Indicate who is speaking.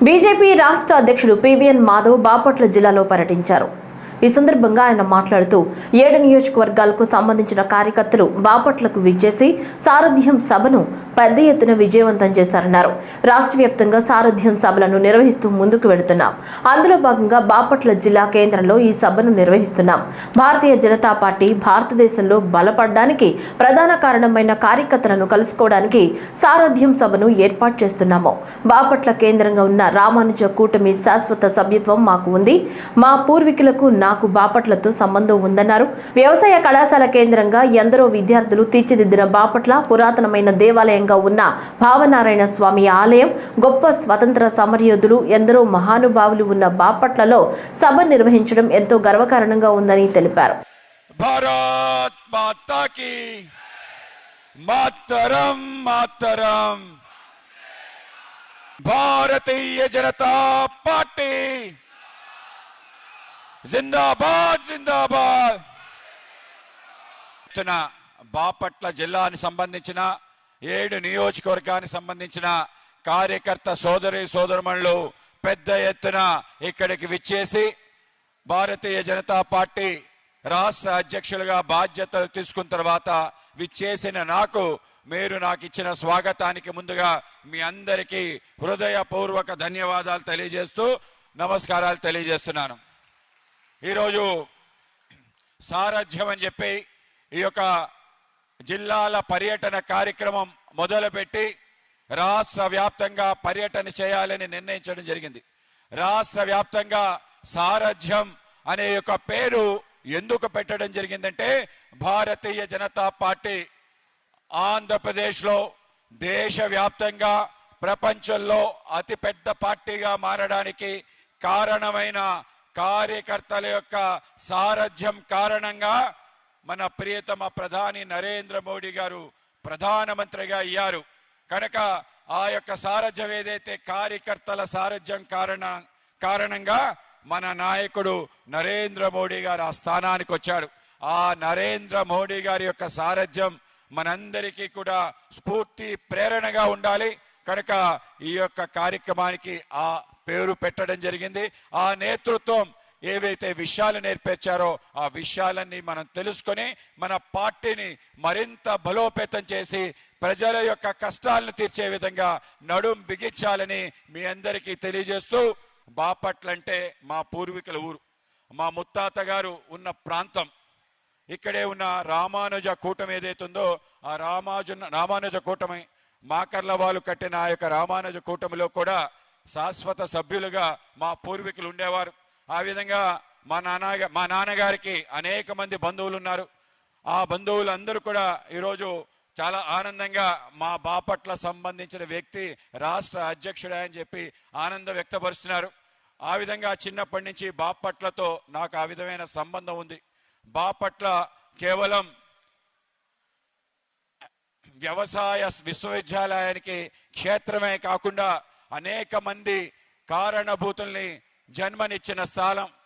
Speaker 1: BJP రాష్ట్ర అధ్యక్షుడు PVN Madhav Bapatla జిల్లాలో పర్యటించారు. ఈ సందర్భంగా ఆయన మాట్లాడుతూ 7 నియోజకవర్గాలకు సంబంధించిన కార్యకర్తలు బాపట్లకు విచ్చేసి సారథ్యం సభను పెద్ద ఎత్తున విజయవంతం చేశారన్నారు. రాష్ట్ర వ్యాప్తంగా సారథ్యం సభలను నిర్వహిస్తూ ముందుకు వెళుతున్నాం. అందులో భాగంగా బాపట్ల జిల్లా కేంద్రంలో ఈ సభను నిర్వహిస్తున్నాం. భారతీయ జనతా పార్టీ భారతదేశంలో బలపడడానికి ప్రధాన కారణమైన కార్యకర్తలను కలుసుకోవడానికి సారథ్యం సభను ఏర్పాటు చేస్తున్నాము. బాపట్ల కేంద్రంగా ఉన్న రామానుజ కూటమి శాశ్వత సభ్యత్వం మాకు ఉంది. మా పూర్వీకులకు నాకు బాపట్లతో సంబంధం ఉందన్నారు. వ్యవసాయ కళాశాల కేంద్రంగా ఎందరో విద్యార్థులు తీర్చిదిద్దిన బాపట్ల పురాతనమైన దేవాలయంగా ఉన్న భావనారాయణ స్వామి ఆలయం, గొప్ప స్వతంత్ర సమరయోధులు ఎందరో మహానుభావులు ఉన్న బాపట్లలో సభ నిర్వహించడం ఎంతో గర్వకారణంగా ఉందని తెలిపారు.
Speaker 2: భారత్ మాతా కీ మాతరం మాతరం. భారతీయ జనతా పార్టీ జిందాబాద్ జిందాబాద్. బాపట్ల జిల్లాని సంబంధించిన 7 నియోజకవర్గానికి సంబంధించిన కార్యకర్త సోదరి సోదరుమణులు పెద్ద ఎత్తున ఇక్కడికి విచ్చేసి భారతీయ జనతా పార్టీ రాష్ట్ర అధ్యక్షులుగా బాధ్యతలు తీసుకున్న తర్వాత విచ్చేసిన మీరు నాకు ఇచ్చిన స్వాగతానికి ముందుగా మీ అందరికీ హృదయపూర్వక ధన్యవాదాలు తెలియజేస్తూ నమస్కారాలు తెలియజేస్తున్నాను. ఈరోజు సారథ్యం అని చెప్పి ఈ యొక్క జిల్లాల పర్యటన కార్యక్రమం మొదలుపెట్టి రాష్ట్ర వ్యాప్తంగా పర్యటన చేయాలని నిర్ణయించడం జరిగింది. రాష్ట్ర వ్యాప్తంగా సారథ్యం అనే యొక్క పేరు ఎందుకు పెట్టడం జరిగిందంటే భారతీయ జనతా పార్టీ ఆంధ్రప్రదేశ్లో దేశవ్యాప్తంగా ప్రపంచంలో అతిపెద్ద పార్టీగా మారడానికి కారణమైన కార్యకర్తల యొక్క సారథ్యం కారణంగా మన ప్రియతమ ప్రధాని నరేంద్ర మోడీ గారు ప్రధానమంత్రిగా అయ్యారు. కనుక ఆ యొక్క సారథ్యం ఏదైతే కార్యకర్తల సారథ్యం కారణంగా మన నాయకుడు నరేంద్ర మోడీ గారు ఆ స్థానానికి వచ్చాడు. ఆ నరేంద్ర మోడీ గారి యొక్క సారథ్యం మనందరికీ కూడా స్ఫూర్తి ప్రేరణగా ఉండాలి. కనుక ఈ యొక్క కార్యక్రమానికి ఆ పేరు పెట్టడం జరిగింది. ఆ నేతృత్వం ఏవైతే విషయాలు నేర్పించారో ఆ విషయాలన్నీ మనం తెలుసుకొని మన పార్టీని మరింత బలోపేతం చేసి ప్రజల యొక్క కష్టాలను తీర్చే విధంగా నడుం బిగించాలని మీ అందరికీ తెలియజేస్తూ, బాపట్ల అంటే మా పూర్వీకుల ఊరు, మా ముత్తాత గారు ఉన్న ప్రాంతం. ఇక్కడే ఉన్న రామానుజ కూటమి ఏదైతుందో ఆ రామానుజ కూటమి మాకర్ల వాళ్ళు కట్టిన ఆ యొక్క రామానుజ కూటమిలో కూడా శాశ్వత సభ్యులుగా మా పూర్వీకులు ఉండేవారు. ఆ విధంగా మా నాన్నగారికి అనేక మంది బంధువులు ఉన్నారు. ఆ బంధువులందరూ కూడా ఈరోజు చాలా ఆనందంగా మా బాపట్ల సంబంధించిన వ్యక్తి రాష్ట్ర అధ్యక్షుడే అని చెప్పి ఆనందం వ్యక్తపరుస్తున్నారు. ఆ విధంగా చిన్నప్పటి నుంచి బాపట్లతో నాకు ఆ విధమైన సంబంధం ఉంది. బాపట్ల కేవలం వ్యవసాయ విశ్వవిద్యాలయానికి క్షేత్రమే కాకుండా అనేక మంది కారణభూతుల్ని జన్మనిచ్చిన స్థలం.